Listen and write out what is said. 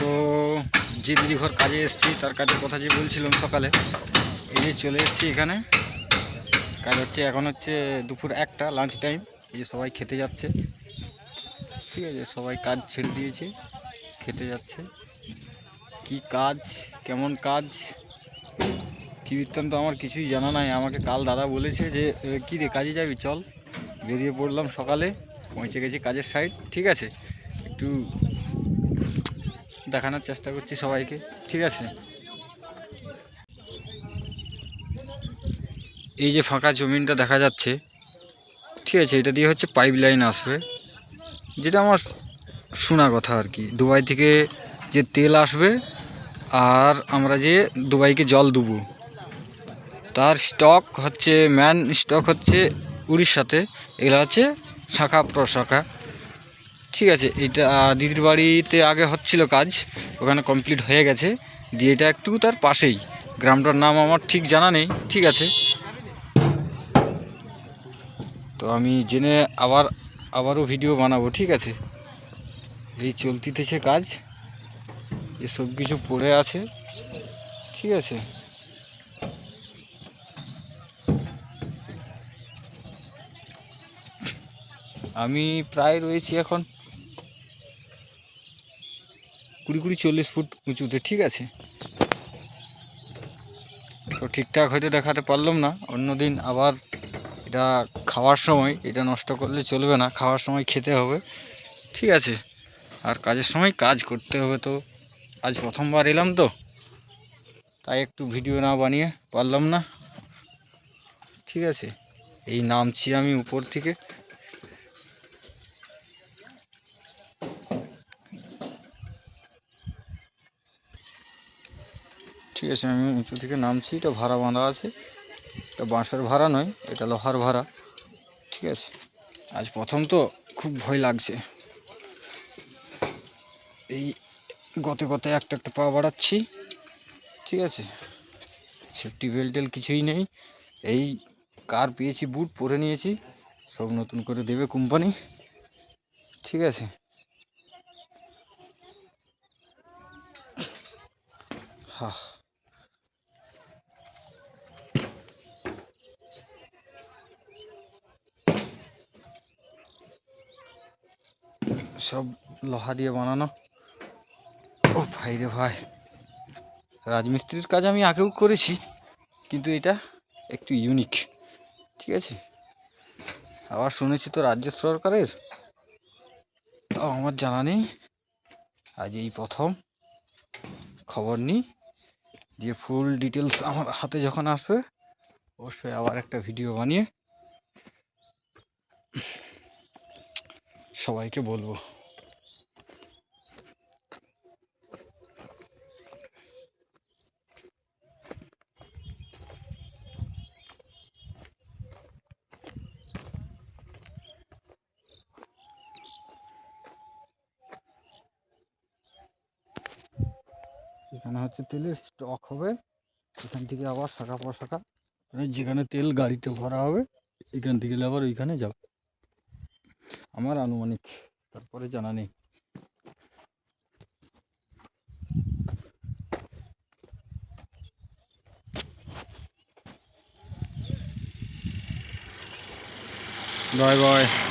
তো যে দিদি ঘর কাজে এসেছি তার কাজের কথা যে বলছিলাম সকালে, এই যে চলে এসেছি এখানে। কাজ হচ্ছে, এখন হচ্ছে দুপুর 1টা, লাঞ্চ টাইম। এই যে সবাই খেতে যাচ্ছে, ঠিক আছে, সবাই কাজ ছেড়ে দিয়েছে, খেতে যাচ্ছে। কি কাজ, কেমন কাজ, কী বৃত্তান্ত আমার কিছুই জানা নাই। আমাকে কাল দাদা বলেছে যে কী রে কাজে যাবি, চল। বেরিয়ে পড়লাম সকালে, পৌঁছে গেছি কাজের সাইড, ঠিক আছে। একটু দেখানোর চেষ্টা করছি সবাইকে, ঠিক আছে। এই যে ফাঁকা জমিনটা দেখা যাচ্ছে, ঠিক আছে, এটা দিয়ে হচ্ছে পাইপ লাইন আসবে, যেটা আমার শোনা কথা আর কি। দুবাই থেকে যে তেল আসবে আর আমরা যে দুবাইকে জল দেবো, তার স্টক হচ্ছে, ম্যান স্টক হচ্ছে উড়িষ্যাতে। এগুলো হচ্ছে শাখা প্রশাখা, ঠিক আছে। এটা দিদির বাড়িতে আগে হচ্ছিল কাজ, ওখানে কমপ্লিট হয়ে গেছে। দিয়ে এটা একটু তার পাশেই, গ্রামটার নাম আমার ঠিক জানা নেই, ঠিক আছে। তো আমি জেনে আবারও ভিডিও বানাবো, ঠিক আছে। এই চলতিতেছে কাজ, এসব কিছু পড়ে আছে, ঠিক আছে। আমি প্রায় রয়েছি এখন 20-40 ফুট উঁচুতে, ঠিক আছে। তো ঠিকঠাক হয়তো দেখাতে পারলাম না, অন্যদিন আবার। এটা খাওয়ার সময়, এটা নষ্ট করলে চলবে না, খাওয়ার সময় খেতে হবে, ঠিক আছে। আর কাজের সময় কাজ করতে হবে। তো আজ প্রথমবার এলাম, তো তাই একটু ভিডিও না বানিয়ে পারলাম না, ঠিক আছে। এই নামছি আমি উপর থেকে, ঠিক আছে। আমি উঁচু থেকে নামছি, এটা ভাড়া বাঁধা আছে, এটা বাঁশের ভাড়া নয়, এটা লোহার ভাড়া, ঠিক আছে। আজ প্রথম তো খুব ভয় লাগছে। এই গতে গতে একটা একটা পা বাড়াচ্ছি, ঠিক আছে। সেফটি বেল্টেল কিছুই নেই। এই কার পেয়েছি বুট পরে নিয়েছি, সব নতুন করে দেবে কোম্পানি, ঠিক আছে। হ্যাঁ, সব লোহা দিয়ে বানানো। ও ভাই রে ভাই, রাজমিস্ত্রির কাজ আমি আগেও করেছি, কিন্তু এটা একটু ইউনিক, ঠিক আছে। আবার শুনেছি তো রাজ্য সরকারের, তাও আমার জানা নেই। আজ এই প্রথম খবর নিই, যে ফুল ডিটেলস আমার হাতে যখন আসবে অবশ্যই আবার একটা ভিডিও বানিয়ে সবাইকে বলবো। এখানে হচ্ছে তেলের স্টক হবে, এখান থেকে আবার শাখা প্রশাখা, যেখানে তেল গাড়িতে ভরা হবে, এখান থেকে আবার ওইখানে যাবে আমার আনুমানিক, তারপরে জানা নেই। Bye bye.